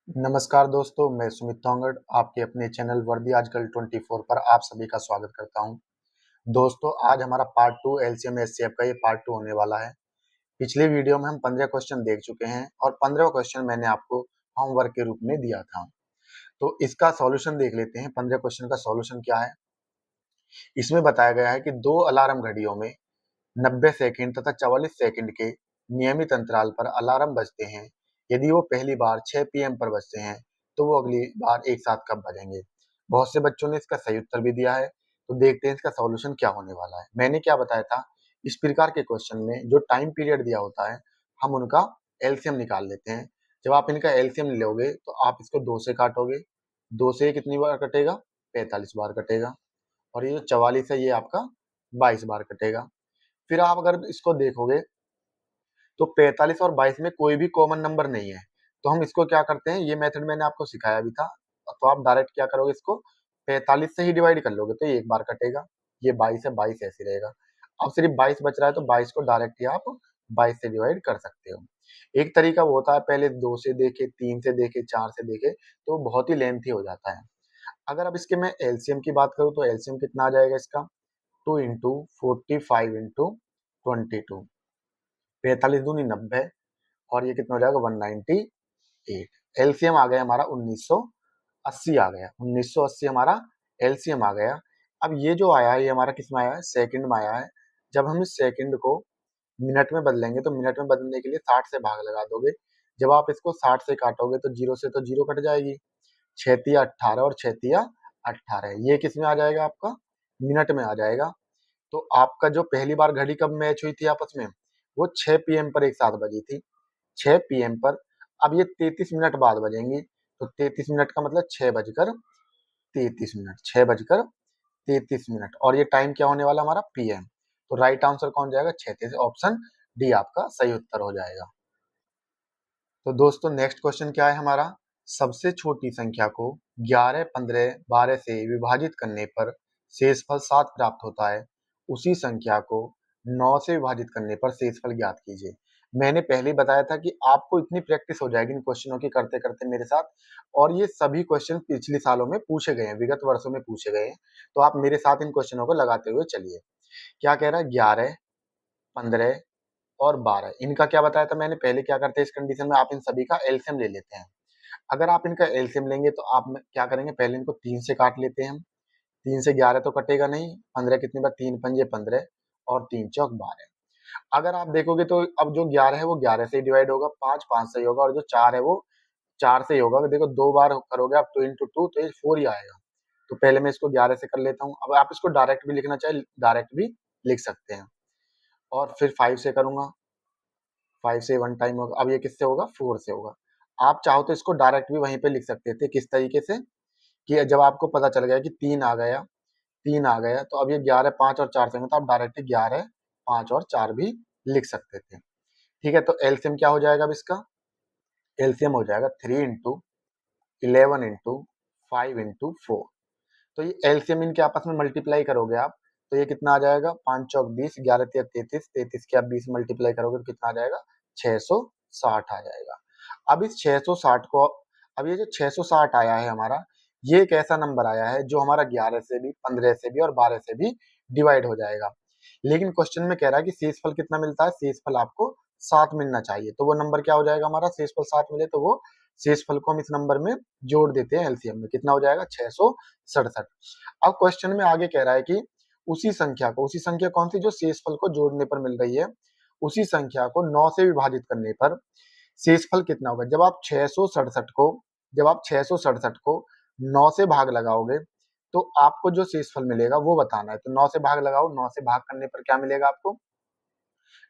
नमस्कार दोस्तों, मैं सुमित तोंगड़ आपके अपने चैनल वर्दी आजकल 24 पर आप सभी का स्वागत करता हूं। दोस्तों, आज हमारा पार्ट 2 एलसीएम एचसीएफ का ये पार्ट 2 होने वाला है। पिछले वीडियो में हम 15 क्वेश्चन देख चुके हैं और 15वां क्वेश्चन मैंने आपको होमवर्क के रूप में दिया था। तो इसका सॉल्यूशन देख लेते हैं। 15 क्वेश्चन का सॉल्यूशन क्या है। इसमें बताया गया है कि 2 अलार्म घड़ियों में 90 सेकंड तथा 44 सेकंड के नियमित अंतराल पर अलार्म बजते हैं। यदि वो पहली बार 6 पीएम पर बजते हैं, तो वो अगली बार एक साथ कब बजेंगे? बहुत से बच्चों ने इसका सही उत्तर भी दिया है, तो देखते हैं इसका सॉल्यूशन क्या होने वाला है। मैंने क्या बताया था, इस प्रकार के क्वेश्चन में जो टाइम पीरियड दिया होता है, हम उनका एलसीएम निकाल लेते हैं। जब आप इनका एलसीएम लोगे, तो आप इसको 2 से काटोगे। 2 से ये कितनी बार कटेगा? 45 बार कटेगा। और ये जो 44 है, ये आपका 22 बार कटेगा। फिर आप अगर इसको देखोगे तो 45 और 22 में कोई भी कॉमन नंबर नहीं है, तो हम इसको क्या करते हैं, ये मेथड मैंने आपको सिखाया भी था। तो आप डायरेक्ट क्या करोगे, इसको 45 से ही डिवाइड कर लोगे तो ये एक बार कटेगा। ये 22 है, 22 ऐसे रहेगा। अब सिर्फ 22 बच रहा है, तो 22 को डायरेक्ट ही आप 22 से डिवाइड कर सकते हो। एक तरीका वो होता है, पहले 2 से देखे, 3 से देखे, 4 से देखे, तो बहुत ही लेंथी हो जाता है। अगर अब इसके मैं एलसीएम की बात करूँ, तो एलसीएम कितना आ जाएगा इसका? 2 इंटू 45 इंटू 22, 45 दूनी 90 और ये कितना हो जाएगा 198। एलसीएम आ गया हमारा 1980 आ गया। 1980 हमारा एलसीएम आ गया। अब ये जो आया है, ये हमारा किस में आया है? सेकंड में आया है। जब हम इस सेकंड को मिनट में बदलेंगे, तो मिनट में बदलने के लिए 60 से भाग लगा दोगे। जब आप इसको 60 से काटोगे, तो जीरो से तो जीरो कट जाएगी। 6 तिया 18 और 6 तिया 18, ये किस में आ जाएगा? आपका मिनट में आ जाएगा। तो आपका जो पहली बार घड़ी कब मैच हुई थी आपस में, वो 6 पीएम पर एक साथ बजी थी। 6 पीएम पर। अब ये 33 मिनट बाद बजेंगी, तो 33 मिनट का मतलब 6 बजकर 33 मिनट, 6 बजकर 33 मिनट। और ये टाइम क्या होने वाला हमारा? पीएम। तो राइट आंसर कौन जाएगा? 36। ऑप्शन डी आपका सही उत्तर हो जाएगा। तो दोस्तों, नेक्स्ट क्वेश्चन क्या है हमारा? सबसे छोटी संख्या को 11, 15, 12 से विभाजित करने पर शेषफल 7 प्राप्त होता है। उसी संख्या को 9 से विभाजित करने पर शेषफल ज्ञात कीजिए। मैंने पहले ही बताया था कि आपको इतनी प्रैक्टिस हो जाएगी इन क्वेश्चनों की करते करते मेरे साथ। और ये सभी क्वेश्चन पिछले सालों में पूछे गए हैं, विगत वर्षों में पूछे गए हैं। तो आप मेरे साथ इन क्वेश्चनों को लगाते हुए चलिए। क्या कह रहा है? 11, 15 और 12, इनका क्या बताया था मैंने? पहले क्या करते हैं इस कंडीशन में, आप इन सभी का एलसीएम ले लेते हैं। अगर आप इनका एलसीएम लेंगे, तो आप क्या करेंगे? पहले इनको 3 से काट लेते हैं हम। 3 से 11 तो कटेगा नहीं। 15 कितनी बार? 3 पंजे 15 और 3 चौक 12। अगर आप देखोगे, तो अब जो 11 है वो 11 से ही डिवाइड होगा, 5 5 से ही होगा, और जो 4 है वो 4 से ही होगा। देखो, 2 बार करोगे आप 2 इंटू 2, तो ये 4 ही आएगा। तो पहले मैं इसको 11 से कर लेता हूँ। अब आप इसको डायरेक्ट भी लिखना चाहे, डायरेक्ट भी लिख सकते हैं। और फिर 5 से करूंगा, 5 से 1 टाइम होगा। अब ये किससे होगा? 4 से होगा। आप चाहो तो इसको डायरेक्ट भी वहीं पे लिख सकते थे। किस तरीके से? कि जब आपको पता चल गया कि 3 आ गया, 3 आ गया, तो अब ये 11, 5 और 4 से होंगे, तो आप डायरेक्ट 11, 5 और 4 भी लिख सकते थे। ठीक है, तो एलसीएम क्या हो जाएगा अब इसका? एलसीएम हो जाएगा 3 इंटू 11 इंटू 5 इंटू 4। तो ये एलसीएम इनके आपस में मल्टीप्लाई करोगे आप, तो ये कितना आ जाएगा? 5 चौक 20, 11 तिया 33, 33 के आप 20 मल्टीप्लाई करोगे तो कितना आ जाएगा? 660 आ जाएगा। अब इस 660 को, अब ये जो 660 आया है हमारा, ये एक ऐसा नंबर आया है जो हमारा 11 से भी, 15 से भी और 12 से भी डिवाइड हो जाएगा। लेकिन क्वेश्चन में कह रहा है कि शेषफल कितना मिलता है? शेषफल आपको 7 मिलना चाहिए। तो वो नंबर क्या हो जाएगा हमारा? शेषफल 7 मिले तो वो शेषफल को हम इस नंबर में जोड़ देते हैं एलसीएम में। कितना हो जाएगा? 667। अब क्वेश्चन में आगे कह रहा है कि उसी संख्या को, उसी संख्या कौन सी? जो शेषफल को जोड़ने पर मिल रही है, उसी संख्या को 9 से विभाजित करने पर शेषफल कितना होगा? जब आप 667 को 9 से भाग लगाओगे, तो आपको जो शेषफल मिलेगा वो बताना है। तो 9 से भाग लगाओ, 9 से भाग करने पर क्या मिलेगा आपको?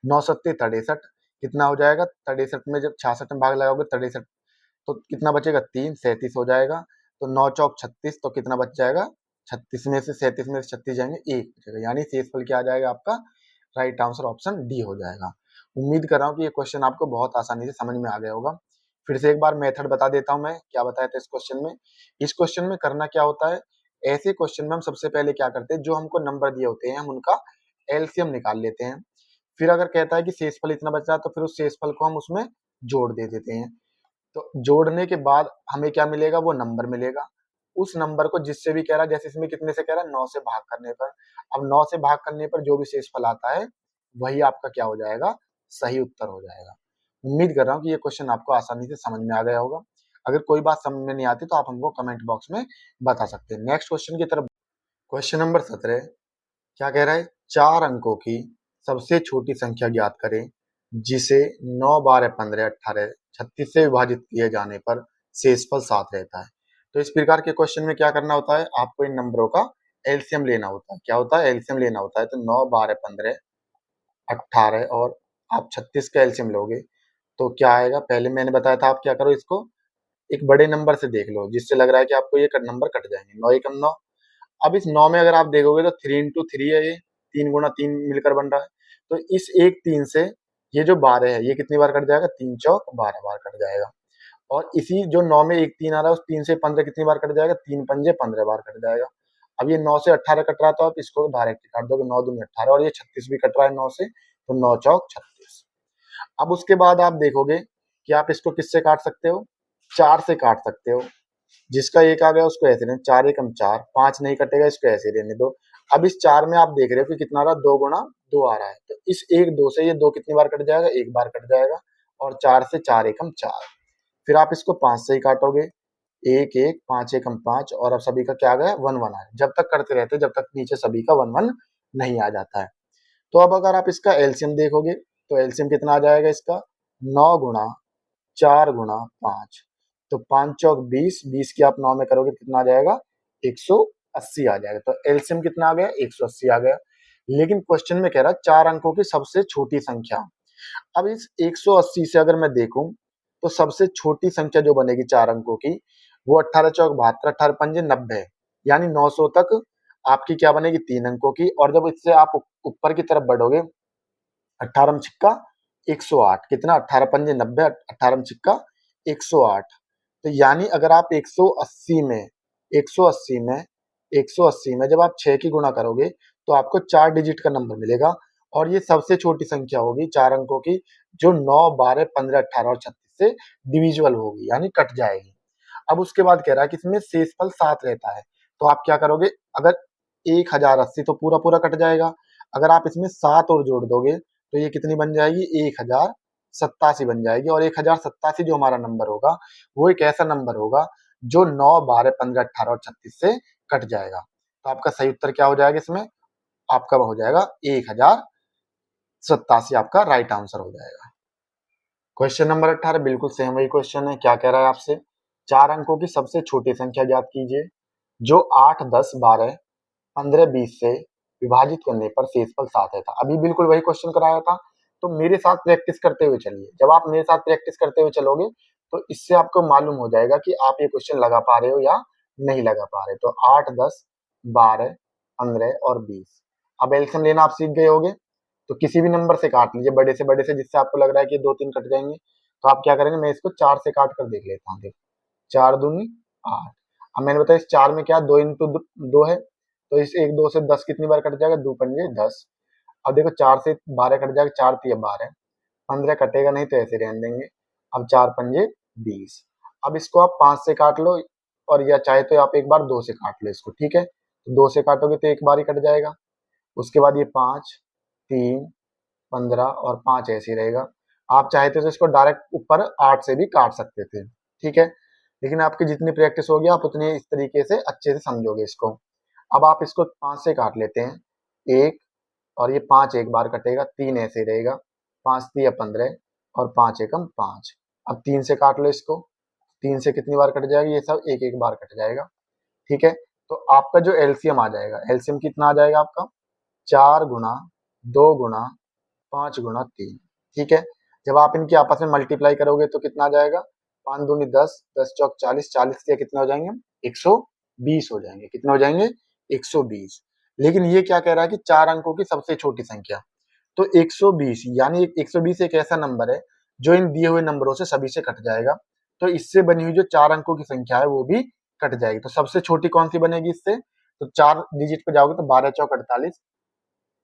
9 सत्ते 63। कितना हो जाएगा? 63 में जब 66 में भाग लगाओगे 63, तो कितना बचेगा? 3, 37 हो जाएगा। तो 9 चौक 36, तो कितना बच जाएगा? 36 में से 37 में से 36 जाएंगे, 1 बचेगा। यानी शेषफल क्या आ जाएगा आपका? राइट आंसर ऑप्शन डी हो जाएगा। उम्मीद कर रहा हूँ कि ये क्वेश्चन आपको बहुत आसानी से समझ में आ गया होगा। फिर से एक बार मेथड बता देता हूँ मैं, क्या बताया था इस क्वेश्चन में। इस क्वेश्चन में करना क्या होता है, ऐसे क्वेश्चन में हम सबसे पहले क्या करते हैं, जो हमको नंबर दिए होते हैं हम उनका एलसीएम निकाल लेते हैं। फिर अगर कहता है कि शेषफल इतना बच रहा है, तो फिर उस शेषफल को हम उसमें जोड़ दे देते हैं। तो जोड़ने के बाद हमें क्या मिलेगा, वो नंबर मिलेगा। उस नंबर को जिससे भी कह रहा है, जैसे इसमें कितने से कह रहा है, 9 से भाग करने पर। अब 9 से भाग करने पर जो भी शेषफल आता है वही आपका क्या हो जाएगा, सही उत्तर हो जाएगा। उम्मीद कर रहा हूँ कि ये क्वेश्चन आपको आसानी से समझ में आ गया होगा। अगर कोई बात समझ में नहीं आती तो आप हमको कमेंट बॉक्स में बता सकते हैं। नेक्स्ट क्वेश्चन की तरफ, क्वेश्चन नंबर 17 क्या कह रहा है, 4 अंकों की सबसे छोटी संख्या ज्ञात करें जिसे 9, 12, 15, 18, 36 से विभाजित किए जाने पर शेषफल 7 रहता है। तो इस प्रकार के क्वेश्चन में क्या करना होता है, आपको इन नंबरों का एलसीएम लेना होता है। क्या होता है, एलसीएम लेना होता है। तो 9, 12, 15, 18 और आप 36 का एलसीएम लोगे तो क्या आएगा, पहले मैंने बताया था आप क्या करो, इसको एक बड़े नंबर से देख लो जिससे लग रहा है कि आपको ये नंबर कट जाएंगे। 9 एकम 9। अब इस 9 में अगर आप देखोगे तो 3 इंटू 3 है, ये 3 गुना 3 मिलकर बन रहा है। तो इस एक 3 से ये जो 12 है ये कितनी बार कट जाएगा, 3 चौक 12 बार कट जाएगा। और इसी जो 9 में एक 3 आ रहा है, उस 3 से 15 कितनी बार कट जाएगा, 3 पंजे 15 बार कट जाएगा। अब ये 9 से 18 कट रहा है तो आप इसको डायरेक्ट काट दोगे, 9 दूनी 18, और ये 36 भी कट रहा है 9 से, तो 9 चौक 36। अब उसके बाद आप देखोगे कि आप इसको किससे काट सकते हो, 4 से काट सकते हो। जिसका एक आ गया उसको ऐसे रहने, 4 एकम 4, 5 नहीं कटेगा, इसको ऐसे रहने दो। अब इस 4 में आप देख रहे हो कि कितना आ रहा, 2 गुना 2 आ रहा है। तो इस 1 2 से ये 2 कितनी बार कट जाएगा, एक बार कट जाएगा। और 4 से 4 एकम 4। फिर आप इसको 5 से ही काटोगे, 1 1, 5 एकम 5, और अब सभी का क्या आ गया, 1 1 आया। जब तक करते रहते जब तक नीचे सभी का 1 1 नहीं आ जाता है। तो अब अगर आप इसका एलसीएम देखोगे तो एलसीएम कितना आ जाएगा इसका, 9 गुना 4 गुना 5। तो 5 चौक 20, 20 की आप 9 में करोगे कितना आ जाएगा, 180 आ जाएगा। तो एलसीएम कितना आ गया, 180 आ गया। लेकिन क्वेश्चन में कह रहा है 4 अंकों की सबसे छोटी संख्या। अब इस 180 से अगर मैं देखूं तो सबसे छोटी संख्या जो बनेगी 4 अंकों की, वो 18 चौक 72, 18 पंजे 90, यानी 900 तक आपकी क्या बनेगी, 3 अंकों की। और जब इससे आप ऊपर की तरफ बढ़ोगे, 18 छिक्का 108, कितना, 18 पंजे 90, 18 छिक्का 108। तो यानी अगर आप 180 में 180 में 180 में जब आप 6 की गुणा करोगे तो आपको 4 डिजिट का नंबर मिलेगा। और ये सबसे छोटी संख्या होगी 4 अंकों की, जो 9, 12, 15, 18 और 36 से डिविजिबल होगी, यानी कट जाएगी। अब उसके बाद कह रहा है कि इसमें शेषफल 7 रहता है। तो आप क्या करोगे, अगर 1080 तो पूरा पूरा कट जाएगा। अगर आप इसमें 7 और जोड़ दोगे तो ये कितनी बन जाएगी, 1087 बन जाएगी। और 1087 जो हमारा नंबर होगा वो एक ऐसा नंबर होगा जो 9, 12, 15, 18 और 36 से कट जाएगा। तो आपका सही उत्तर क्या हो जाएगा, इसमें आपका हो जाएगा 1087, आपका राइट आंसर हो जाएगा। क्वेश्चन नंबर 18 बिल्कुल सेम वही क्वेश्चन है। क्या कह रहा है आपसे, 4 अंकों की सबसे छोटी संख्या ज्ञात कीजिए जो 8, 10, 12, 15, 20 से विभाजित करने पर शेषफल 7 था। अभी बिल्कुल वही क्वेश्चन कराया था। तो मेरे साथ प्रैक्टिस करते हुए चलिए। जब आप मेरे साथ प्रैक्टिस करते हुए चलोगे तो इससे आपको मालूम हो जाएगा कि आप ये क्वेश्चन लगा पा रहे हो या नहीं लगा पा रहे। तो 8, 10, 12, 15 और 20। अब एलसीएम लेना आप सीख गए होगे। तो किसी भी नंबर से काट लीजिए, बड़े से जिससे आपको लग रहा है कि 2 3 कट जाएंगे। तो आप क्या करेंगे, मैं इसको 4 से काट कर देख लेता हूँ। देखो, 4 दूनी 8। अब मैंने बताया इस 4 में क्या 2 इंटू 2 है, तो इस 1 2 से 10 कितनी बार कट जाएगा, 2 पंजे 10। अब देखो 4 से 12 कट जाएगा, 4 तिया 12, 15 कटेगा नहीं तो ऐसे रहने देंगे। अब 4 पंजे 20। अब इसको आप 5 से काट लो, और या चाहे तो आप एक बार 2 से काट लो इसको, ठीक है। तो 2 से काटोगे तो एक बार ही कट जाएगा। उसके बाद ये 5, 3, 15 और 5 ऐसे ही रहेगा। आप चाहते तो इसको डायरेक्ट ऊपर 8 से भी काट सकते थे, ठीक है। लेकिन आपकी जितनी प्रैक्टिस होगी आप उतनी इस तरीके से अच्छे से समझोगे इसको। अब आप इसको 5 से काट लेते हैं, 1, और ये 5 एक बार कटेगा, 3 ऐसे ही रहेगा, 5 तिया 15 और 5 एकम 5। अब 3 से काट लो इसको, 3 से कितनी बार कट जाएगा, ये सब एक एक बार कट जाएगा, ठीक है। तो आपका जो एलसीएम आ जाएगा, एलसीएम कितना आ जाएगा आपका, 4 गुना 2 गुना 5 गुना 3, ठीक है। जब आप इनकी आपस में मल्टीप्लाई करोगे तो कितना आ जाएगा, 5 दूनी 10, 10 चौक 40, 40 के कितने हो जाएंगे, 120 हो जाएंगे। कितने हो जाएंगे, 120। लेकिन ये क्या कह रहा है कि 4 अंकों की सबसे छोटी संख्या। तो 120 यानी 120 एक ऐसा नंबर है जो इन दिए हुए नंबरों से सभी से कट जाएगा। तो इससे बनी हुई जो 4 अंकों की संख्या है वो भी कट जाएगी। तो सबसे छोटी कौन सी बनेगी इससे, तो 4 डिजिट पे जाओगे तो 12 चौक 48,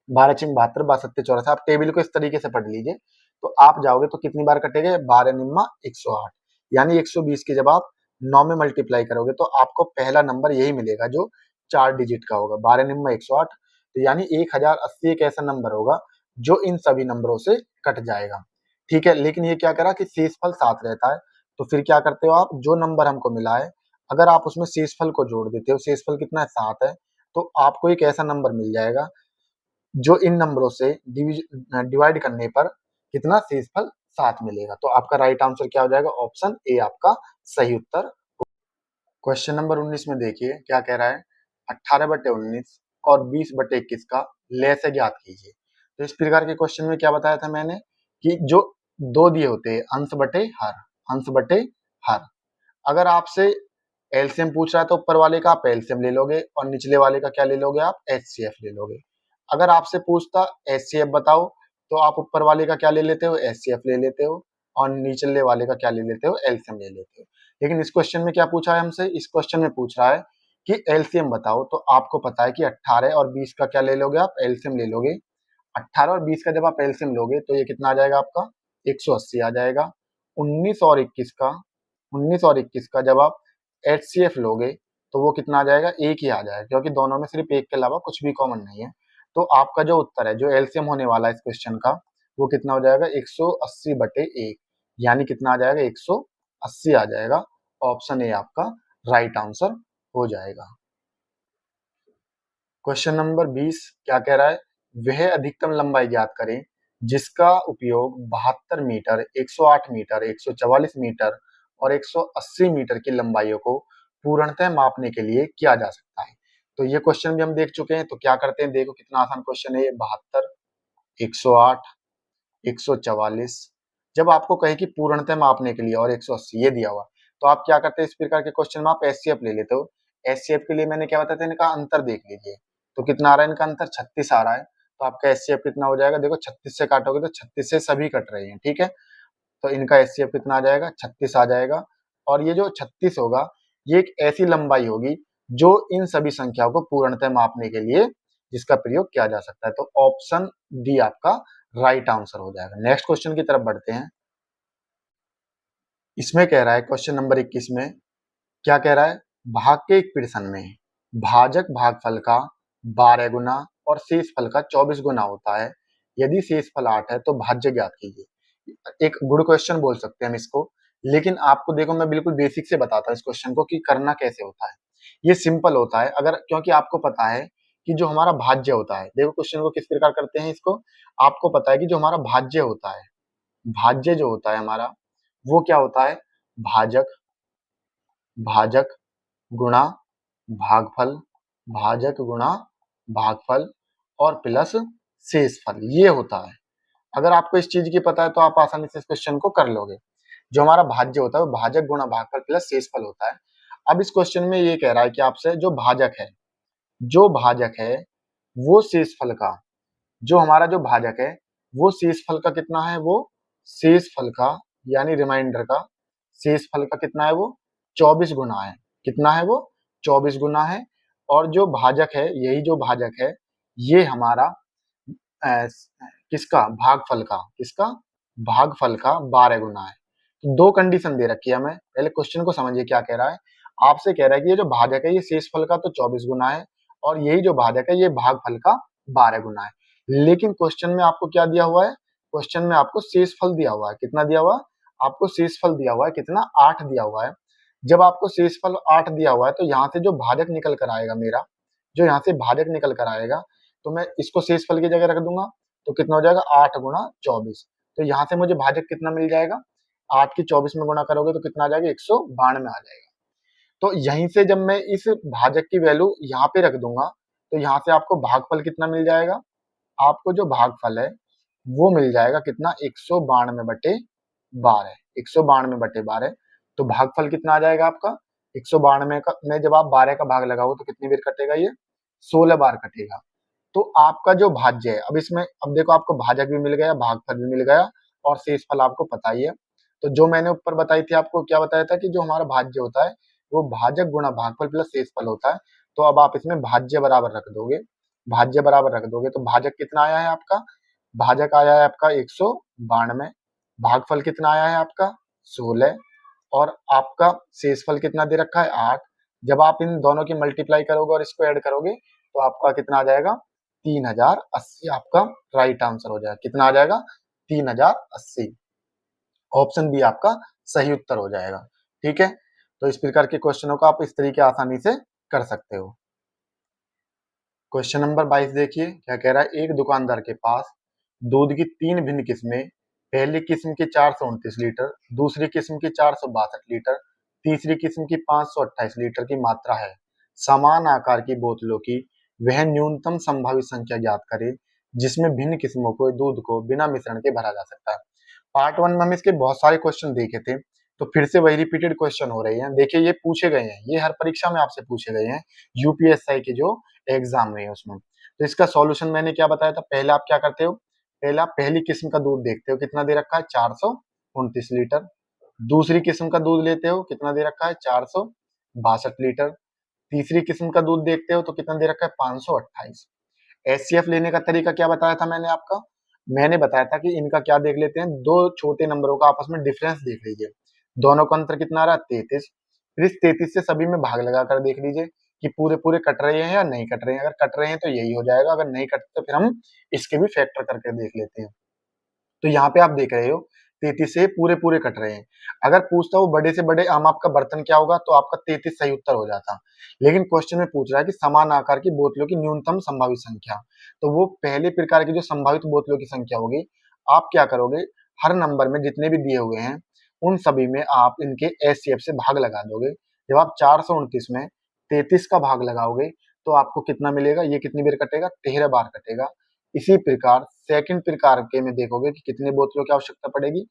12 छिंग 72, 62 चौरासी। आप टेबल को इस तरीके से पढ़ लीजिए। तो आप जाओगे तो कितनी बार कटेगा, 12 निम्मा 108, यानी 120 की जब आप 9 में मल्टीप्लाई करोगे तो आपको पहला नंबर यही मिलेगा जो 4 डिजिट का होगा। 12 9 108, तो यानी 1080 एक ऐसा नंबर होगा जो इन सभी नंबरों से कट जाएगा। ठीक है, लेकिन ये क्या करा कि शेषफल 7 रहता है, तो फिर क्या करते हो आप, जो नंबर हमको मिला है अगर आप उसमें शेषफल को जोड़ देते हो, शेषफल कितना है 7 है, तो आपको एक ऐसा नंबर मिल जाएगा जो इन नंबरों से डिवाइड करने पर कितना शेषफल 7 मिलेगा। तो आपका राइट आंसर क्या हो जाएगा, ऑप्शन ए आपका सही उत्तर। क्वेश्चन नंबर 19 में देखिए क्या कह रहा है, 18/19 और 20/21 का लसागु ज्ञात कीजिए। तो इस प्रकार के क्वेश्चन में क्या बताया था मैंने कि जो दो दिए होते हैं अंश बटे हर, अंश बटे हर, अगर आपसे एलसीएम पूछ रहा है तो ऊपर वाले का आप एलसीएम ले लोगे और निचले वाले का क्या ले लोगे, आप एचसीएफ ले लोगे। अगर आपसे पूछता एचसीएफ बताओ तो आप ऊपर वाले का क्या ले लेते हो, एचसीएफ ले लेते हो, और निचले वाले का क्या ले लेते हो, एलसीएम ले लेते हो। लेकिन इस क्वेश्चन में क्या पूछा है हमसे, इस क्वेश्चन में पूछ रहा है कि एलसीएम बताओ, तो आपको पता है कि 18 और 20 का क्या ले लोगे, आप एलसीएम ले लोगे। 18 और 20 का जब आप एलसीएम लोगे तो ये कितना आ जाएगा आपका, 180 आ जाएगा। 19 और 21 का, 19 और 21 का जब आप एचसीएफ लोगे तो वो कितना आ जाएगा, एक ही आ जाएगा, क्योंकि दोनों में सिर्फ एक के अलावा कुछ भी कॉमन नहीं है। तो आपका जो उत्तर है, जो एलसीएम होने वाला है इस क्वेश्चन का, वो कितना हो जाएगा, 180/1, यानी कितना आ जाएगा, 180 आ जाएगा। ऑप्शन ए आपका राइट आंसर हो जाएगा। क्वेश्चन नंबर 20 क्या कह रहा है, वह अधिकतम लंबाई ज्ञात करें जिसका उपयोग 72 मीटर, 108 मीटर, 144 मीटर और 180 मीटर की लंबाइयों को पूर्णतः मापने के लिए किया जा सकता है। तो ये क्वेश्चन भी हम देख चुके हैं, तो क्या करते हैं, देखो कितना आसान क्वेश्चन है ये, 72, 108, 144, जब आपको कहे कि पूर्णतः मापने के लिए और 180 ये दिया हुआ, तो आप क्या करते हैं, इस प्रकार के क्वेश्चन में आप एचसीएफ ले लेते हो। एचसीएफ के लिए मैंने क्या बताया था, इनका अंतर देख लीजिए, तो कितना आ रहा है इनका अंतर, 36 आ रहा है। तो आपका एचसीएफ कितना हो जाएगा, देखो 36 से काटोगे तो 36 से सभी कट रहे हैं, ठीक है, तो इनका एचसीएफ कितना आ जाएगा, 36 आ जाएगा। और ये जो 36 होगा ये एक ऐसी लंबाई होगी जो इन सभी संख्याओं को पूर्णतः मापने के लिए जिसका प्रयोग किया जा सकता है। तो ऑप्शन डी आपका राइट आंसर हो जाएगा। नेक्स्ट क्वेश्चन की तरफ बढ़ते हैं। इसमें कह रहा है क्वेश्चन नंबर 21 में क्या कह रहा है, भाग के एक प्रश्न में भाजक भागफल का 12 गुना और शेषफल का 24 गुना होता है, यदि शेषफल 8 है तो भाज्य ज्ञात कीजिए। एक गुड क्वेश्चन बोल सकते हैं हम इसको, लेकिन आपको देखो मैं बिल्कुल बेसिक से बताता हूँ इस क्वेश्चन को कि करना कैसे होता है। ये सिंपल होता है, अगर क्योंकि आपको पता है कि जो हमारा भाज्य होता है, देखो क्वेश्चन को किस प्रकार करते हैं इसको, आपको पता है कि जो हमारा भाज्य होता है, भाज्य जो होता है हमारा वो क्या होता है, भाजक, भाजक गुणा भागफल, भाजक गुणा भागफल और प्लस शेषफल, ये होता है। अगर आपको इस चीज की पता है तो आप आसानी से इस क्वेश्चन को कर लोगे। जो हमारा भाज्य होता है वो भाजक गुणा भागफल प्लस शेषफल होता है। अब इस क्वेश्चन में ये कह रहा है कि आपसे जो भाजक है, जो भाजक है वो शेषफल का, जो हमारा जो भाजक है वो शेषफल का कितना है, वो शेषफल का यानी रिमाइंडर का शेषफल का कितना है, वो 24 गुना है। कितना है वो, 24 गुना है। और जो भाजक है, यही जो भाजक है ये हमारा किसका, भागफल का, किसका, भागफल का 12 गुना है। तो दो कंडीशन दे रखी है हमें, पहले क्वेश्चन को समझिए क्या कह रहा है। आपसे कह रहा है कि ये जो भाजक है ये शेषफल का तो 24 गुना है, और यही जो भाजक है ये भागफल का 12 गुना है। लेकिन क्वेश्चन में आपको क्या दिया हुआ है, क्वेश्चन में आपको शेषफल दिया हुआ है, कितना दिया हुआ है, आपको शेषफल दिया हुआ है कितना, 8 दिया हुआ है। जब आपको शेषफल 8 दिया हुआ है तो यहाँ से जो भाजक निकल कर आएगा मेरा, जो यहाँ से भाजक निकल कर आएगा, तो मैं इसको शेषफल की जगह रख दूंगा, तो कितना हो जाएगा, 8 गुणा 24। तो यहाँ से मुझे भाजक कितना मिल जाएगा, 8 की 24 में गुणा करोगे तो कितना आ जाएगा, 192 आ जाएगा। तो यहीं से जब मैं इस भाजक की वैल्यू यहाँ पे रख दूंगा तो यहाँ से आपको भागफल कितना मिल जाएगा, आपको जो भागफल है वो मिल जाएगा कितना, 192/12, 192/12। तो भागफल कितना आ जाएगा आपका, 192 का में जब आप 12 का भाग लगाओ तो कितनी बार कटेगा, ये 16 बार कटेगा। तो आपका जो भाज्य है, अब इसमें अब देखो आपको भाजक भी मिल गया, भागफल भी मिल गया, और शेषफल आपको पता ही है। तो जो मैंने ऊपर बताई थी, आपको क्या बताया था कि जो हमारा भाज्य होता है वो भाजक गुणा भागफल प्लस शेषफल होता है। तो अब आप इसमें भाज्य बराबर रख दोगे, भाज्य बराबर रख दोगे तो भाजक कितना आया है आपका, भाजक आया है आपका 192, भागफल कितना आया है आपका 16, और आपका शेषफल कितना दे रखा है 8। जब आप इन दोनों की मल्टीप्लाई करोगे और इसको ऐड करोगे तो आपका कितना आ जाएगा 3080 आपका राइट आंसर हो जाएगा। कितना आ जाएगा 3080। ऑप्शन बी आपका सही उत्तर हो जाएगा। ठीक है, तो इस प्रकार के क्वेश्चनों को आप इस तरीके आसानी से कर सकते हो। क्वेश्चन नंबर 22 देखिए क्या कह रहा है। एक दुकानदार के पास दूध की 3 भिन्न किस्में, पहली किस्म की 429 लीटर, दूसरी किस्म की 462 लीटर, तीसरी किस्म की 528 लीटर की मात्रा है। समान आकार की बोतलों की वह न्यूनतम संभावित संख्या ज्ञात करे जिसमें भिन्न किस्मों को दूध को बिना मिश्रण के भरा जा सकता है। पार्ट 1 में हम इसके बहुत सारे क्वेश्चन देखे थे, तो फिर से वही रिपीटेड क्वेश्चन हो रहे हैं। देखिए ये पूछे गए हैं, ये हर परीक्षा में आपसे पूछे गए हैं, यूपीएससी के जो एग्जाम में है उसमें। तो इसका सॉल्यूशन मैंने क्या बताया था, पहले आप क्या करते हो, पहले आप पहली किस्म का दूध देखते हो कितना दे रखा है 429 लीटर, दूसरी किस्म का दूध लेते हो कितना दे रखा है 462 लीटर, तीसरी किस्म का दूध देखते हो तो कितना दे रखा है 528। एचसीएफ लेने का तरीका क्या बताया था मैंने आपका, मैंने बताया था कि इनका क्या देख लेते हैं, दो छोटे नंबरों का आपस में डिफरेंस देख लीजिए, दोनों का अंतर कितना आ रहा है 33। फिर इस 33 से सभी में भाग लगाकर देख लीजिए कि पूरे पूरे कट रहे हैं या नहीं कट रहे हैं। अगर कट रहे हैं तो यही हो जाएगा, अगर नहीं कटते तो फिर हम इसके भी फैक्टर करके देख लेते हैं। तो यहाँ पे आप देख रहे हो 33 से पूरे पूरे कट रहे हैं। अगर पूछता हूँ बड़े से बड़े आम आपका बर्तन क्या होगा तो आपका 33 सही उत्तर हो जाता। लेकिन क्वेश्चन में पूछ रहा है कि समान आकार की बोतलों की न्यूनतम संभावित संख्या, तो वो पहले प्रकार की जो संभावित बोतलों की संख्या होगी, आप क्या करोगे, हर नंबर में जितने भी दिए हुए हैं उन सभी में आप इनके एचसीएफ से भाग लगा दोगे। जब आप 429 में 33 का भाग लगाओगे तो आपको कितना मिलेगा, ये कितनी बार कटेगा 13 बार कटेगा। इसी प्रकार सेकंड प्रकार के में देखोगे कि कितने बोतलों की आवश्यकता पड़ेगी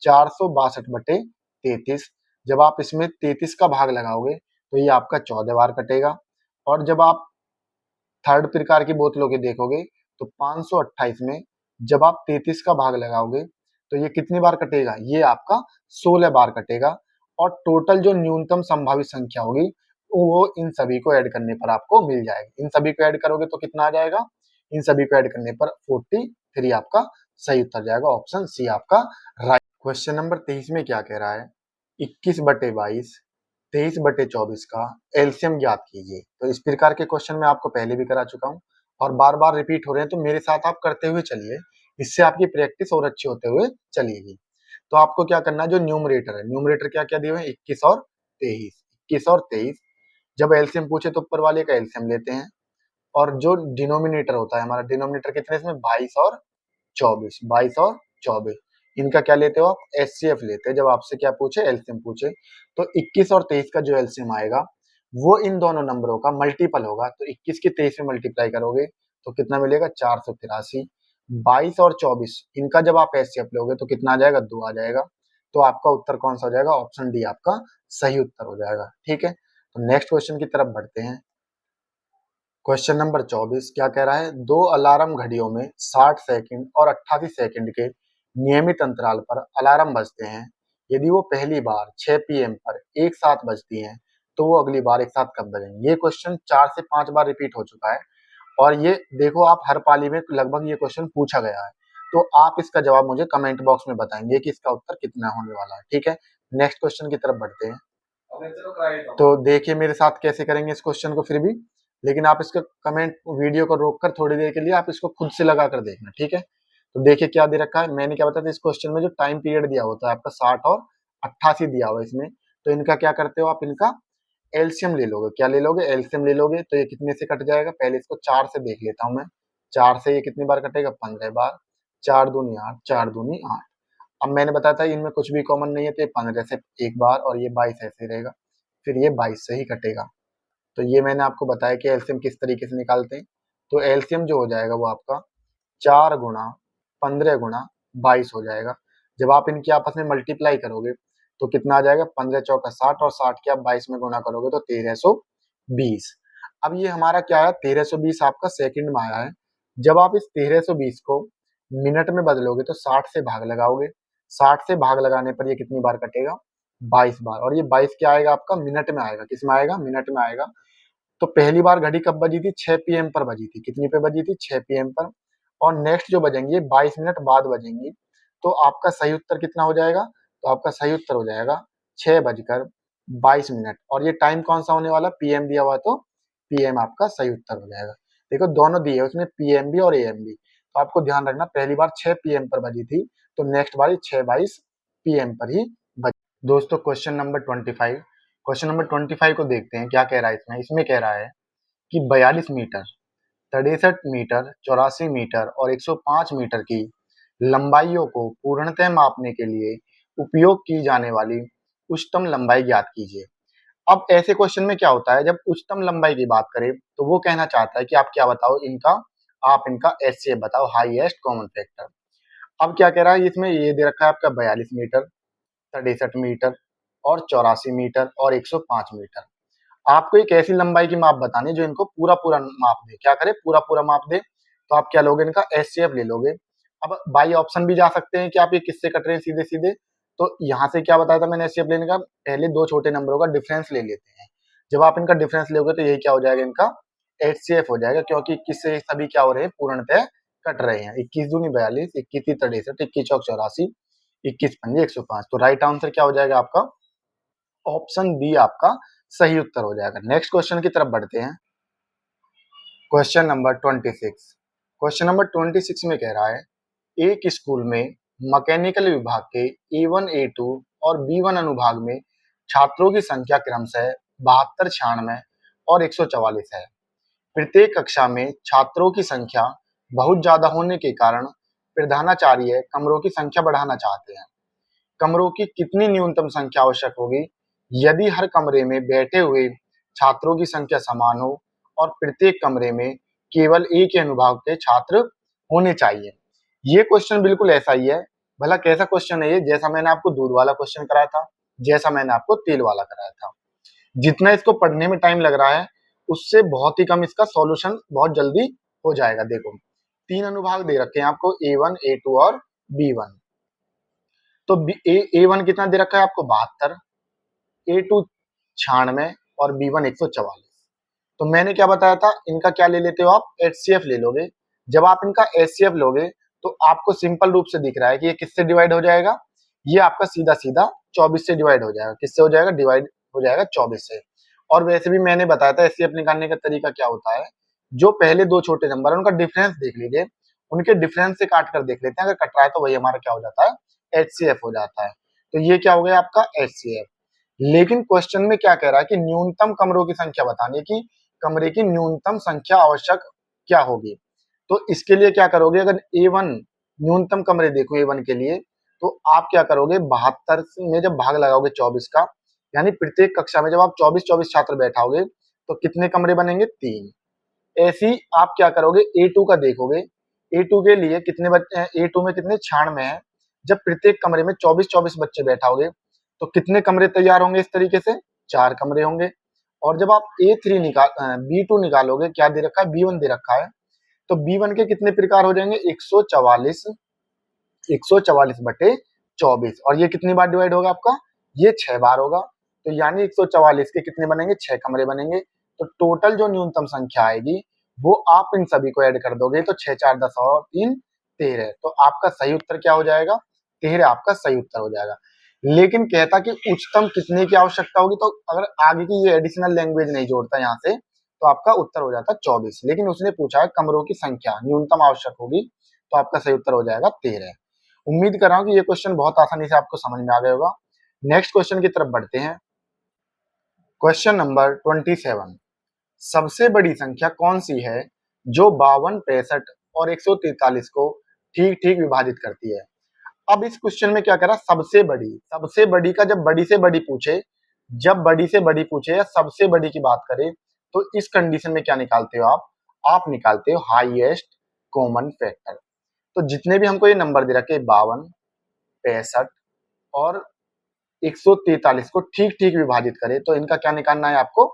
462/33। जब आप इसमें 33 का भाग लगाओगे तो ये आपका 14 बार कटेगा। और जब आप थर्ड प्रकार की बोतलों के देखोगे तो 528 में जब आप 33 का भाग लगाओगे तो ये कितनी बार कटेगा, ये आपका 16 बार कटेगा। और टोटल जो न्यूनतम संभावित संख्या होगी वो इन सभी को ऐड करने पर आपको मिल जाएगी। इन सभी को ऐड करोगे तो कितना आ जाएगा, इन सभी को ऐड करने पर 43 आपका सही उत्तर जाएगा। ऑप्शन सी आपका राइट। क्वेश्चन नंबर 23 में क्या कह रहा है, 21/22 23/24 का एलसीएम ज्ञात कीजिए। तो इस प्रकार के क्वेश्चन मैं आपको पहले भी करा चुका हूँ और बार बार रिपीट हो रहे हैं, तो मेरे साथ आप करते हुए चलिए, इससे आपकी प्रैक्टिस और अच्छी होते हुए चलेगी। तो आपको क्या करना है, जो न्यूमरेटर है, न्यूमरेटर क्या क्या दिए हुए हैं 21 और 23, 21 और 23। जब एलसीएम पूछे तो ऊपर वाले का एलसीएम लेते हैं, और जो डिनोमिनेटर होता है हमारा, डिनोमिनेटर कितने इसमें 22 और 24, 22 और 24, इनका क्या लेते हो आप एचसीएफ लेते हैं। जब आपसे क्या पूछे एलसीएम पूछे तो 21 और 23 का जो एलसीएम आएगा वो इन दोनों नंबरों का मल्टीपल होगा। तो 21 की 23 में मल्टीप्लाई करोगे तो कितना मिलेगा 483। 22 और 24 इनका जब आप एचसीएफ लोगे तो कितना आ जाएगा 2 आ जाएगा। तो आपका उत्तर कौन सा हो जाएगा, ऑप्शन डी आपका सही उत्तर हो जाएगा। ठीक है, तो नेक्स्ट क्वेश्चन की तरफ बढ़ते हैं। क्वेश्चन नंबर 24 क्या कह रहा है, दो अलार्म घड़ियों में 60 सेकंड और 88 सेकंड के नियमित अंतराल पर अलार्म बजते हैं। यदि वो पहली बार 6 पीएम पर एक साथ बजती हैं तो वो अगली बार एक साथ कब बजेंगे। ये क्वेश्चन 4 से 5 बार रिपीट हो चुका है और ये देखो आप हर पाली में लगभग ये क्वेश्चन पूछा गया है। तो आप इसका जवाब मुझे कमेंट बॉक्स में बताएंगे कि इसका उत्तर कितना होने वाला है। ठीक है, नेक्स्ट क्वेश्चन की तरफ बढ़ते हैं। तो देखिए मेरे साथ कैसे करेंगे इस क्वेश्चन को फिर भी, लेकिन आप इसका कमेंट वीडियो को रोककर थोड़ी देर के लिए आप इसको खुद से लगा कर देखना। ठीक है, तो देखिए क्या दे रखा है, मैंने क्या बताया था इस क्वेश्चन में जो टाइम पीरियड दिया होता है आपका 60 और 88 दिया हुआ है इसमें। तो इनका क्या करते हो आप, इनका एलसीएम ले लोगे। क्या ले लोगे, एलसीएम ले लोगे। तो ये कितने से कट जाएगा, पहले इसको 4 से देख लेता हूं मैं। 4 से ये कितनी बार कटेगा 15 बार, 4 दूनी 8, 4 दूनी 8। अब मैंने बताया था इनमें कुछ भी कॉमन नहीं है तो ये 15 से एक बार और ये 22 ऐसे ही रहेगा, फिर ये 22 से ही कटेगा। तो ये मैंने आपको बताया कि एलसीएम किस तरीके से निकालते हैं। तो एलसीएम जो हो जाएगा वो आपका 4 गुणा 15 गुणा 22 हो जाएगा। जब आप इनकी आपस में मल्टीप्लाई करोगे तो कितना आ जाएगा, 15 चौका 60 और 60 के आप 22 में गुणा करोगे तो 1320। अब ये हमारा क्या है 1320 आपका सेकंड में आया है। जब आप इस 1320 को मिनट में बदलोगे तो 60 से भाग लगाओगे, 60 से भाग लगाने पर ये कितनी बार कटेगा 22 बार। और ये 22 क्या आएगा आपका मिनट में आएगा, किस में आएगा, मिनट में आएगा। तो पहली बार घड़ी कब बजी थी 6 पीएम पर बजी थी, कितनी पे बजी थी 6 पीएम पर। और नेक्स्ट जो बजेंगे 22 मिनट बाद बजेंगी। तो आपका सही उत्तर कितना हो जाएगा, तो आपका सही उत्तर हो जाएगा 6:22 और ये टाइम कौन सा होने वाला, पीएम दिया हुआ है तो पीएम आपका सही उत्तर हो जाएगा। देखो दोनों दिए उसमें पीएम भी और एएम भी, तो आपको ध्यान रखना पहली बार 6 पीएम पर बजी थी तो नेक्स्ट बारी 6:22 पीएम पर ही बजी। दोस्तों क्वेश्चन नंबर 25, क्वेश्चन नंबर 25 को देखते हैं क्या कह रहा है इसमें। इसमें कह रहा है कि 42 मीटर, 63 मीटर, 84 मीटर और 105 मीटर की लंबाइयों को पूर्णतः मापने के लिए उपयोग की जाने वाली उच्चतम लंबाई ज्ञात कीजिए। अब ऐसे क्वेश्चन में क्या होता है, जब उच्चतम लंबाई की बात करें तो वो कहना चाहता है कि आप क्या बताओ इनका, आप इनका एचसीएफ बताओ, हाईएस्ट कॉमन फैक्टर। अब क्या कह रहा है इसमें, ये दे रखा है आपका 42 मीटर, 63 मीटर और 84 मीटर और 105 मीटर। आपको एक ऐसी लंबाई की माप बतानी है जो इनको पूरा पूरा माप दे। क्या करे, पूरा पूरा माप दे। तो आप क्या लोगे, इनका एचसीएफ ले लोगे। अब बाई ऑप्शन भी जा सकते हैं कि आप ये किससे कट रहे हैं सीधे सीधे। तो यहाँ से क्या बताया था मैंने एचसीएफ लेने का, पहले दो छोटे नंबरों का डिफरेंस ले लेते हैं। जब आप इनका डिफरेंस लोगे तो यही क्या हो जाएगा, इनका एचसीएफ हो जाएगा, क्योंकि 21 से सभी क्या हो रहे हैं, पूर्णतः कट रहे हैं। 21 दूनी 42, 21 तीन 63, 21 चौक 84, 21 पंजे 105। तो राइट आंसर क्या हो जाएगा आपका, ऑप्शन बी आपका सही उत्तर हो जाएगा। नेक्स्ट क्वेश्चन की तरफ बढ़ते हैं। क्वेश्चन नंबर 26, क्वेश्चन नंबर 26 में कह रहा है एक स्कूल में मैकेनिकल विभाग के A1, A2 और B1 अनुभाग में छात्रों की संख्या क्रमशः 72, 96 और 144 है। प्रत्येक कक्षा में छात्रों की संख्या बहुत ज्यादा होने के कारण प्रधानाचार्य कमरों की संख्या बढ़ाना चाहते हैं। कमरों की कितनी न्यूनतम संख्या आवश्यक होगी यदि हर कमरे में बैठे हुए छात्रों की संख्या समान हो और प्रत्येक कमरे में केवल एक ही अनुभाग के छात्र होने चाहिए। ये क्वेश्चन बिल्कुल ऐसा ही है। भला कैसा क्वेश्चन है ये, जैसा मैंने आपको दूध वाला क्वेश्चन कराया था, जैसा मैंने आपको तेल वाला कराया था। जितना इसको पढ़ने में टाइम लग रहा है उससे बहुत ही कम इसका सॉल्यूशन बहुत जल्दी हो जाएगा। देखो 3 अनुभाग दे रखे हैं आपको, A1, A2 और B1। तो A1 कितना दे रखा है आपको, 72, A2 96 और B1 144। तो मैंने क्या बताया था, इनका क्या ले लेते हो आप, एचसीएफ ले लोगे। जब आप इनका एचसीएफ लोगे तो आपको सिंपल रूप से दिख रहा है कि ये किससे डिवाइड हो जाएगा, ये आपका सीधा सीधा 24 से डिवाइड हो जाएगा। किससे हो जाएगा, डिवाइड हो जाएगा 24 से। और वैसे भी मैंने बताया था एचसीएफ निकालने का तरीका क्या होता है, जो पहले दो छोटे नंबर है उनका डिफरेंस देख लीजिए, उनके डिफरेंस से काट कर देख लेते हैं, अगर कट रहा है तो वही हमारा क्या हो जाता है, एचसीएफ हो जाता है। तो ये क्या हो गया आपका एचसीएफ। लेकिन क्वेश्चन में क्या कह रहा है कि न्यूनतम कमरों की संख्या बतानी है कि कमरे की न्यूनतम संख्या आवश्यक क्या होगी। तो इसके लिए क्या करोगे, अगर A1 न्यूनतम कमरे देखो A1 के लिए, तो आप क्या करोगे 72 में जब भाग लगाओगे 24 का, यानी प्रत्येक कक्षा में जब आप 24-24 छात्र बैठाओगे तो कितने कमरे बनेंगे, 3। ऐसी आप क्या करोगे A2 का देखोगे, A2 के लिए कितने बच्चे हैं, A2 में कितने 96 है। जब प्रत्येक कमरे में 24-24 बच्चे बैठाओगे तो कितने कमरे तैयार होंगे, इस तरीके से 4 कमरे होंगे। और जब आप A3 B2 निकालोगे, क्या दे रखा है, B1 दे रखा है, तो B1 के कितने प्रकार हो जाएंगे, 144, 144 बटे 24। और ये कितनी बार डिवाइड होगा आपका, ये 6 बार होगा। तो यानी 144 के कितने बनेंगे, 6 कमरे बनेंगे। तो टोटल जो न्यूनतम संख्या आएगी वो आप इन सभी को ऐड कर दोगे तो 6 4 10 और 3 13। तो आपका सही उत्तर क्या हो जाएगा, 13 आपका सही उत्तर हो जाएगा। लेकिन कहता कि उच्चतम कितने की आवश्यकता होगी, तो अगर आगे की ये एडिशनल लैंग्वेज नहीं जोड़ता यहाँ से तो आपका उत्तर हो जाता 24। लेकिन उसने पूछा है कमरों की संख्या न्यूनतम आवश्यक होगी, तो आपका सही उत्तर हो जाएगा 13। उम्मीद कर रहा हूँ कि ये क्वेश्चन बहुत आसानी से आपको समझ में आ गया होगा। नेक्स्ट क्वेश्चन की तरफ बढ़ते हैं। क्वेश्चन नंबर 27, सबसे बड़ी संख्या कौन सी है जो 52, 65 और 143 को ठीक ठीक विभाजित करती है। अब इस क्वेश्चन में क्या करा, सबसे बड़ी का जब बड़ी से बड़ी पूछे, जब बड़ी से बड़ी पूछे या सबसे बड़ी की बात करें तो इस कंडीशन में क्या निकालते हो आप निकालते हो हाईएस्ट कॉमन फैक्टर। तो जितने भी हमको ये नंबर दे रखे 52, 65 और 143 को ठीक ठीक विभाजित करें तो इनका क्या निकालना है आपको,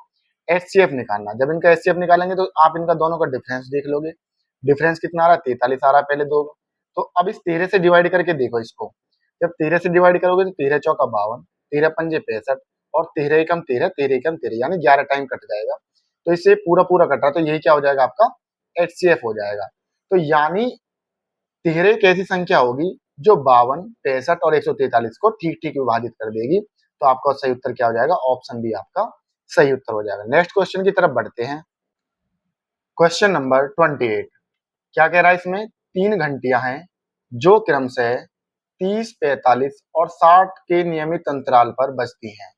एचसीएफ निकालना। जब इनका एचसीएफ निकालेंगे तो आप इनका दोनों का डिफरेंस देख लोगे। डिफरेंस कितना आ रहा है, 43 आ रहा है पहले दो। तो अब इस 13 से डिवाइड करके देखो इसको, जब 13 से डिवाइड करोगे तो 13 चौका 52, 13 पंजे 65 और 13 एकम 13, 13 एकम 13, यानी 11 टाइम कट जाएगा। तो इससे पूरा पूरा कट रहा, तो यही क्या हो जाएगा आपका एचसीएफ हो जाएगा। तो यानी 13 एक ऐसी संख्या होगी जो 52, 65 और 143 को ठीक ठीक विभाजित कर देगी। तो आपका सही उत्तर क्या हो जाएगा, ऑप्शन बी आपका सही उत्तर हो जाएगा। नेक्स्ट क्वेश्चन की तरफ बढ़ते हैं। क्वेश्चन नंबर 28 क्या कह रहा है इसमें, 3 घंटियां हैं जो क्रम से 30, 45 और 60 के नियमित अंतराल पर बजती हैं।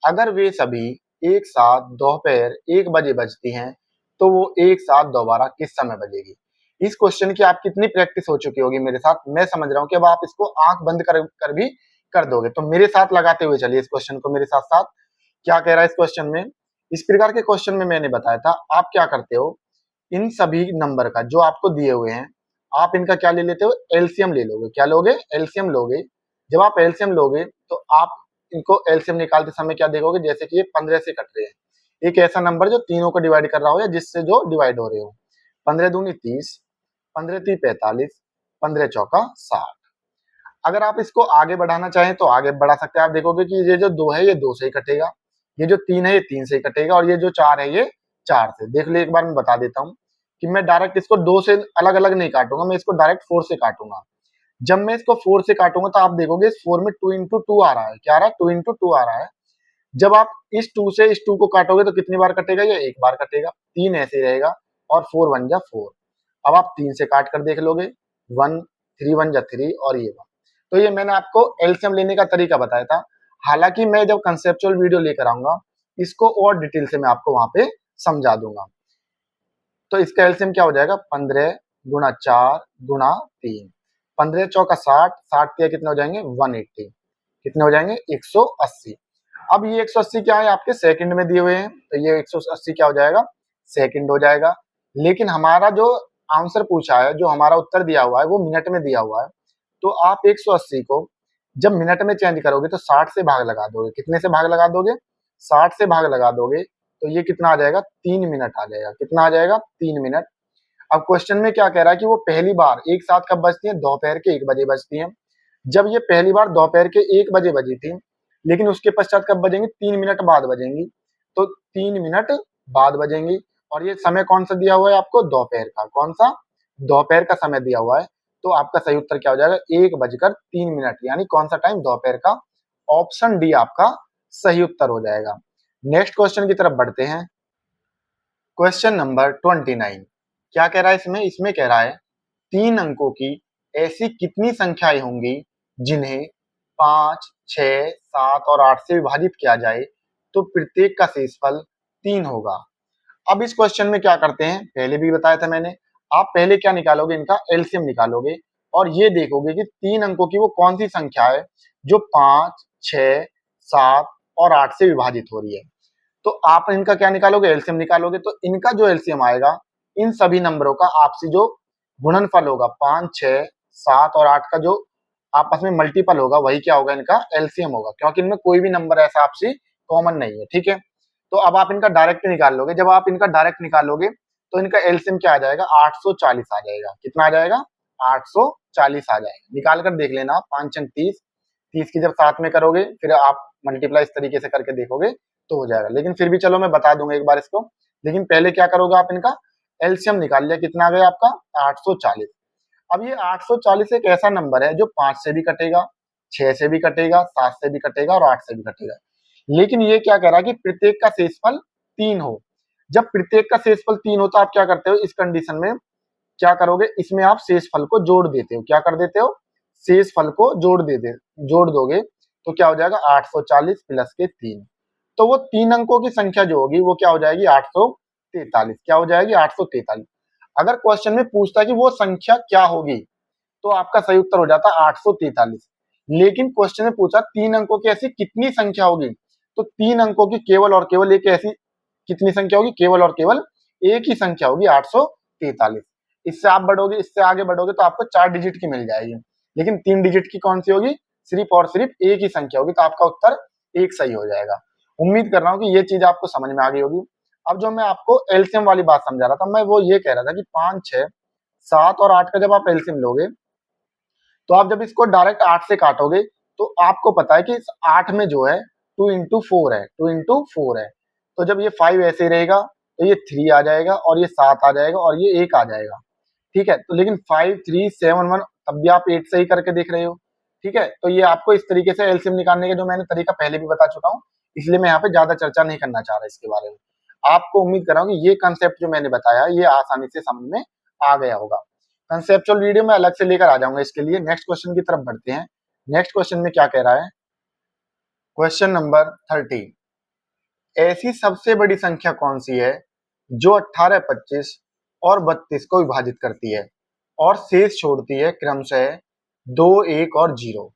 अगर वे सभी एक साथ दोपहर 1 बजे बजती हैं तो वो एक साथ दोबारा किस समय बजेगी। इस क्वेश्चन की आपकी इतनी प्रैक्टिस हो चुकी होगी मेरे साथ, मैं समझ रहा हूँ कि अब आप इसको आंख बंद कर भी कर दोगे। तो मेरे साथ लगाते हुए चलिए इस क्वेश्चन को मेरे साथ साथ। क्या कह रहा है इस क्वेश्चन में, इस प्रकार के क्वेश्चन में मैंने बताया था आप क्या करते हो, इन सभी नंबर का जो आपको दिए हुए हैं आप इनका क्या ले लेते हो, एलसीएम ले लोगे। क्या लोगे, एलसीएम लोगे। जब आप एलसीएम लोगे तो आप इनको एलसीएम निकालते समय क्या देखोगे, जैसे कि ये 15 से कट रहे हैं, एक ऐसा नंबर जो तीनों को डिवाइड कर रहा हो या जिससे जो डिवाइड हो रहे हो। 15 दूनी 30, 15 ती 45, 15 चौका 60। अगर आप इसको आगे बढ़ाना चाहें तो आगे बढ़ा सकते हैं। आप देखोगे कि ये जो 2 है ये 2 से ही कटेगा, ये जो 3 है ये 3 से ही कटेगा और ये जो 4 है ये 4 से। देख लो एक बार मैं बता देता हूँ कि मैं डायरेक्ट इसको 2 से अलग अलग नहीं काटूंगा, मैं इसको डायरेक्ट 4 से काटूंगा। जब मैं इसको 4 से काटूंगा तो आप देखोगे इस 4 में 2 इंटू 2 आ रहा है। क्या आ रहा है, 2 इंटू 2 आ रहा है। जब आप इस 2 से इस 2 को काटोगे तो कितनी बार कटेगा, ये एक बार कटेगा। 3 ऐसे ही रहेगा और 4 1 जा 4। अब आप 3 से काट कर देख लोगे, 1 3 1 जा 3 और ये 1। तो ये मैंने आपको एलसीएम लेने का तरीका बताया था। हालांकि मैं जब कंसेप्चुअल वीडियो लेकर आऊंगा इसको और डिटेल से मैं आपको वहां पे समझा दूंगा। तो इसका एलसीएम क्या हो जाएगा, 15 गुणा 4 गुणा 3, 15 चौका 60, 60 के कितने हो जाएंगे 180, कितने हो जाएंगे 180। अब ये 180 क्या है आपके सेकंड में दिए हुए हैं, तो ये 180 क्या हो जाएगा, सेकंड हो जाएगा। लेकिन हमारा जो आंसर पूछा है, जो हमारा उत्तर दिया हुआ है वो मिनट में दिया हुआ है। तो आप 180 को जब मिनट में चेंज करोगे तो 60 से भाग लगा दोगे। कितने से भाग लगा दोगे, 60 से भाग लगा दोगे तो ये कितना आ जाएगा, 3 मिनट आ जाएगा। कितना आ जाएगा, 3 मिनट। अब क्वेश्चन में क्या कह रहा है कि वो पहली बार एक साथ कब बजती है, दोपहर के 1 बजे बजती है। जब ये पहली बार दोपहर के 1 बजे बजी थी, लेकिन उसके पश्चात कब बजेंगी, 3 मिनट बाद बजेंगी। तो 3 मिनट बाद बजेंगी। और ये समय कौन सा दिया हुआ है आपको, दोपहर का। कौन सा, दोपहर का समय दिया हुआ है। तो आपका सही उत्तर क्या हो जाएगा, 1 बजकर 3 मिनट, यानी कौन सा टाइम, दोपहर का। ऑप्शन डी आपका सही उत्तर हो जाएगा। नेक्स्ट क्वेश्चन की तरफ बढ़ते हैं। क्वेश्चन नंबर 29 क्या कह रहा है इसमें, इसमें कह रहा है 3 अंकों की ऐसी कितनी संख्याएं होंगी जिन्हें 5, 6, 7 और 8 से विभाजित किया जाए तो प्रत्येक का शेषफल 3 होगा। अब इस क्वेश्चन में क्या करते हैं, पहले भी बताया था मैंने, आप पहले क्या निकालोगे, इनका एलसीएम निकालोगे और ये देखोगे कि 3 अंकों की वो कौन सी संख्या है जो 5, 6, 7 और 8 से विभाजित हो रही है। तो आप इनका क्या निकालोगे, एलसीएम निकालोगे। तो इनका जो एलसीएम आएगा, इन सभी नंबरों का आपसी जो गुणनफल होगा, 5, 6, 7 और 8 का जो आपस में मल्टीपल होगा, वही क्या होगा, इनका एलसीएम होगा। क्योंकि इनमें कोई भी नंबर ऐसा आपसी कॉमन नहीं है, ठीक है। तो अब आप इनका डायरेक्ट निकाल लोगे। जब आप इनका डायरेक्ट निकालोगे तो इनका एलसीएम क्या आ जाएगा, 840 आ जाएगा। कितना आ जाएगा, 840 आ जाएगा। निकाल कर देख लेना, 5 अंक 30, 30 की जब 7 में करोगे फिर आप मल्टीप्लाई इस तरीके से करके देखोगे तो हो जाएगा। लेकिन फिर भी चलो मैं बता दूंगा एक बार इसको। लेकिन पहले क्या करोगे, आप इनका एलसीएम निकाल लिया, कितना आ गया आपका 840। अब ये 840 एक ऐसा नंबर है जो 5 से भी कटेगा, 6 से भी कटेगा, 7 से भी कटेगा और 8 से भी कटेगा। लेकिन ये क्या कह रहा है कि प्रत्येक का शेषफल 3 हो। जब प्रत्येक का शेषफल 3 हो तो आप क्या करते हो, इस कंडीशन में क्या करोगे, इसमें आप शेषफल को जोड़ देते हो। क्या कर देते हो, शेषफल को जोड़ दोगे तो क्या हो जाएगा, 840 प्लस के 3। तो वो 3 अंकों की संख्या जो होगी वो क्या हो जाएगी, 843। क्या हो जाएगी, 843। अगर क्वेश्चन में पूछता है कि वो संख्या क्या होगी तो आपका सही उत्तर हो जाता 843। लेकिन क्वेश्चन में पूछा 3 अंकों की ऐसी कितनी संख्या होगी, तो 3 अंकों की केवल और केवल एक ऐसी कितनी संख्या होगी, केवल और केवल एक ही संख्या होगी, 843। इससे आप बढ़ोगे, इससे आगे बढ़ोगे तो आपको 4 डिजिट की मिल जाएगी। लेकिन 3 डिजिट की कौन सी होगी, सिर्फ और सिर्फ एक ही संख्या होगी। तो आपका उत्तर एक सही हो जाएगा। उम्मीद कर रहा हूं कि ये चीज आपको समझ में आ गई होगी। अब जो मैं आपको एलसीएम वाली बात समझा रहा था, मैं वो ये कह रहा था कि 5, 6, 7 और 8 का जब आप एलसीएम लोगे तो आप जब इसको डायरेक्ट 8 से काटोगे तो आपको पता है कि इस 8 में जो है 2 इंटू 4 है, 2 इंटू 4 है। तो जब ये 5 ऐसे ही रहेगा तो ये 3 आ जाएगा और ये 7 आ जाएगा और ये 1 आ जाएगा, ठीक है। तो लेकिन 5, 3, 7, 1 तब भी आप 8 से ही करके देख रहे हो। ठीक है, तो ये आपको इस तरीके से एलसीएम निकालने का जो मैंने तरीका पहले भी बता चुका हूँ, इसलिए मैं यहाँ पे ज्यादा चर्चा नहीं करना चाह रहा इसके बारे में। आपको उम्मीद कर रहा हूँ कि ये कंसेप्ट जो मैंने बताया ये आसानी से समझ में आ गया होगा। कंसेप्चुअल वीडियो में अलग से लेकर आ जाऊंगा इसके लिए। नेक्स्ट क्वेश्चन की तरफ बढ़ते हैं। नेक्स्ट क्वेश्चन में क्या कह रहा है, क्वेश्चन नंबर 30, ऐसी सबसे बड़ी संख्या कौन सी है जो 18, 25 और 32 को विभाजित करती है और शेष छोड़ती है क्रमशः 2, 1 और 0।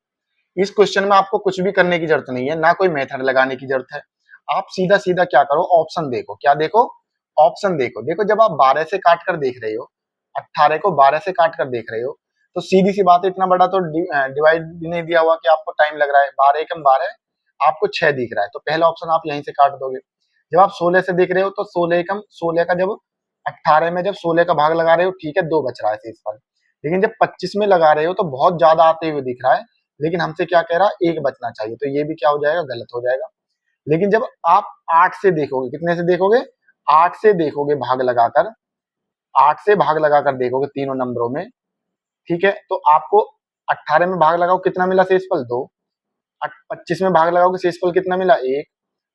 इस क्वेश्चन में आपको कुछ भी करने की जरूरत नहीं है, ना कोई मेथड लगाने की जरूरत है। आप सीधा सीधा क्या करो, ऑप्शन देखो। क्या देखो, ऑप्शन देखो। देखो जब आप 12 से काट कर देख रहे हो, 18 को 12 से काट कर देख रहे हो, तो सीधी सी बात है, इतना बड़ा तो डिवाइड भी नहीं दिया हुआ कि आपको टाइम लग रहा है। 12 एकम 12, आपको 6 दिख रहा है, तो पहला ऑप्शन आप यहीं से काट दोगे। जब आप 16 से देख रहे हो तो 16 एकम 16 का जब 18 में जब 16 का भाग लगा रहे हो, ठीक है, 2 बच रहा है शेष पर। लेकिन जब 25 में लगा रहे हो तो बहुत ज्यादा आते हुए दिख रहा है, लेकिन हमसे क्या कह रहा है, 1 बचना चाहिए, तो ये भी क्या हो जाएगा, गलत हो जाएगा। लेकिन जब आप 8 से देखोगे, कितने से देखोगे, 8 से देखोगे भाग लगाकर, 8 से भाग लगाकर देखोगे तीनों नंबरों में, ठीक है, तो आपको 18 में भाग लगाओ, कितना मिला शेषफल, 2। 25 में भाग लगाओगे, शेषफल कितना मिला, 1।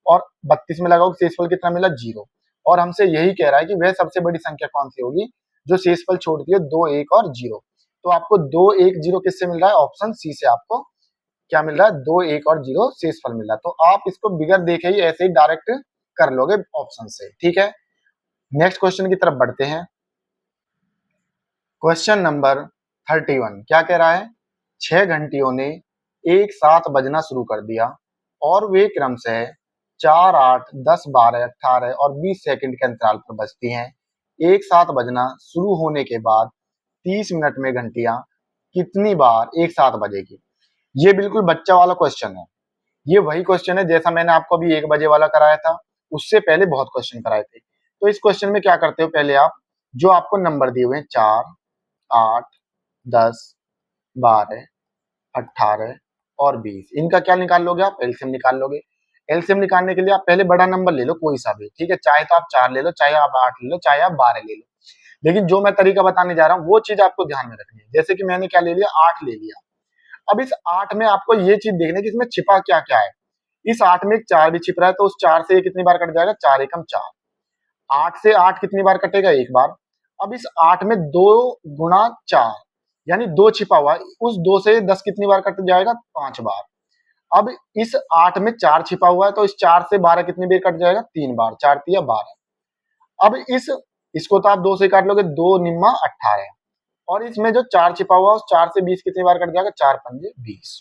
और 32 में लगाओगे, शेषफल कितना मिला, 0। और हमसे यही कह रहा है कि वह सबसे बड़ी संख्या कौन सी होगी जो शेषफल छोड़ती है 2, 1 और 0। तो आपको 2, 1, 0 किससे मिल रहा है, ऑप्शन सी से आपको क्या मिल रहा है, 2, 1 और 0 शेषफल मिल रहा है। तो आप इसको बिगर देखे ही ऐसे ही डायरेक्ट कर लोगे ऑप्शन से, ठीक है। नेक्स्ट क्वेश्चन की तरफ बढ़ते हैं। क्वेश्चन नंबर 31 क्या कह रहा है, 6 घंटियों ने एक साथ बजना शुरू कर दिया और वे क्रमशः 4, 8, 10, 12, 18 और 20 सेकंड के अंतराल पर बजती हैं। एक साथ बजना शुरू होने के बाद 30 मिनट में घंटियां कितनी बार एक साथ बजेगी। ये बिल्कुल बच्चा वाला क्वेश्चन है। ये वही क्वेश्चन है जैसा मैंने आपको अभी 1 बजे वाला कराया था, उससे पहले बहुत क्वेश्चन कराए थे। तो इस क्वेश्चन में क्या करते हो, पहले आप जो आपको नंबर दिए हुए हैं 4, 8, 10, 12, 18 और 20, इनका क्या निकाल लोगे, आप एलसीएम निकाल लोगे। एलसीएम निकालने के लिए आप पहले बड़ा नंबर ले लो कोई सा भी, ठीक है, चाहे तो आप 4 ले लो, चाहे आप 8 ले लो, चाहे आप 12 ले लो। लेकिन जो मैं तरीका बताने जा रहा हूँ वो चीज आपको ध्यान में रखनी है। जैसे कि मैंने क्या ले लिया, 8 ले लिया। अब इस 8 में आपको ये चीज देखनी है कि इसमें छिपा क्या क्या है। इस 8 में एक 4 भी छिप रहा है, तो उस 4 से ये कितनी बार कट जाएगा, 4 एकम 4। 8 से 8 कितनी बार कटेगा, 1 बार। अब इस 8 में 2 गुणा 4 यानी 2 छिपा हुआ है, उस 2 से 10 कितनी बार कट जाएगा, 5 बार। अब इस 8 में 4 छिपा हुआ है, तो इस 4 से 12 कितनी बार कट जाएगा, 3 बार। 4 तिया 12। अब इसको तो आप 2 से काट लोगे, 2 निम्मा 18। और इसमें जो 4 छिपा हुआ है उस 4 से 20 कितनी बार कट जाएगा, 4 पंजे 20।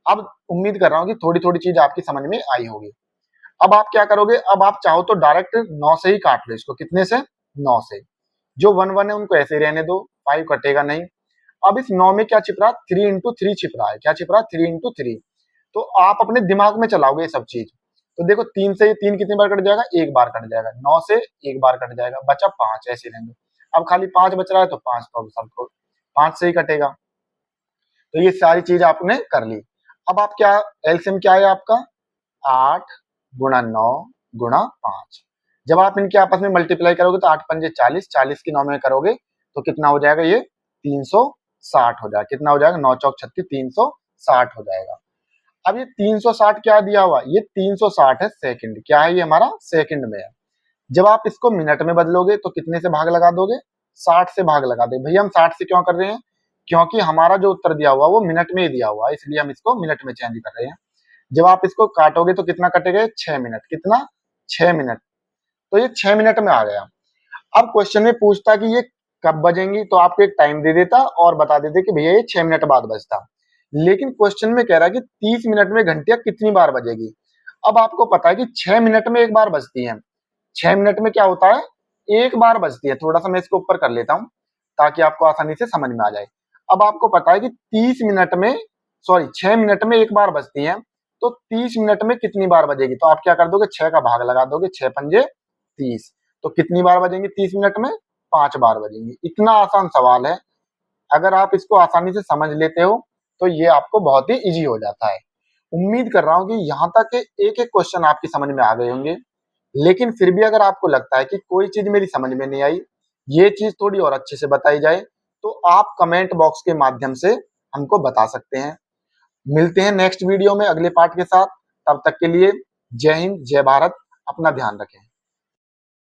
अब उम्मीद कर रहा हूं कि थोड़ी थोड़ी चीज आपकी समझ में आई होगी। अब आप क्या करोगे, अब आप चाहो तो डायरेक्ट 9 से ही काट लो इसको, कितने से, 9 से। जो 1, 1 है उनको ऐसे ही रहने दो, 5 कटेगा नहीं। अब इस 9 में क्या छिप रहा है, 3 इंटू 3 छिप रहा है। क्या छिप रहा है, 3 इंटू 3। तो आप अपने दिमाग में चलाओगे ये सब चीज, तो देखो 3 से 3 कितनी बार कट जाएगा, 1 बार कट जाएगा। 9 से 1 बार कट जाएगा, बचा 5, ऐसे रहने दो। अब खाली 5 बच रहा है, तो 5 तो अब सबको 5 से ही कटेगा। तो ये सारी चीज आपने कर ली। अब आप क्या, एलसीएम क्या है आपका, 8 गुणा 9 गुणा 5। जब आप इनके आपस में मल्टीप्लाई करोगे तो 8 पंजे 40, 40 की 9 में करोगे तो कितना हो जाएगा, ये 360 हो जाएगा। कितना हो जाएगा, 9 चौक 36, 360 हो जाएगा। अब ये 360 क्या दिया हुआ, ये 360 है सेकंड। क्या है, ये हमारा सेकंड में है। जब आप इसको मिनट में बदलोगे तो कितने से भाग लगा दोगे, 60 से भाग लगा दोगे। भैया हम 60 से क्यों कर रहे हैं, क्योंकि हमारा जो उत्तर दिया हुआ वो मिनट में ही दिया हुआ है, इसलिए हम इसको मिनट में चेंज कर रहे हैं। जब आप इसको काटोगे तो कितना कटेगा, 6 मिनट। कितना, 6 मिनट। तो ये 6 मिनट में आ गया। अब क्वेश्चन में पूछता कि ये कब बजेंगी, तो आपको एक टाइम दे देता और बता देते कि भैया ये 6 मिनट बाद बजता। लेकिन क्वेश्चन में कह रहा है कि 30 मिनट में घंटियां कितनी बार बजेगी। अब आपको पता है कि 6 मिनट में एक बार बजती है। 6 मिनट में क्या होता है, एक बार बजती है। थोड़ा सा मैं इसको ऊपर कर लेता हूं ताकि आपको आसानी से समझ में आ जाए। अब आपको पता है कि 30 मिनट में, सॉरी 6 मिनट में एक बार बजती है, तो 30 मिनट में कितनी बार बजेगी, तो आप क्या कर दोगे, 6 का भाग लगा दोगे, 6 पंजे 30। तो कितनी बार बजेंगी 30 मिनट में, 5 बार बजेंगी। इतना आसान सवाल है, अगर आप इसको आसानी से समझ लेते हो तो ये आपको बहुत ही इजी हो जाता है। उम्मीद कर रहा हूं कि यहाँ तक के एक एक क्वेश्चन आपकी समझ में आ गए होंगे। लेकिन फिर भी अगर आपको लगता है कि कोई चीज मेरी समझ में नहीं आई, ये चीज थोड़ी और अच्छे से बताई जाए, तो आप कमेंट बॉक्स के माध्यम से हमको बता सकते हैं। मिलते हैं नेक्स्ट वीडियो में अगले पार्ट के साथ। तब तक के लिए जय हिंद, जय भारत, अपना ध्यान रखें।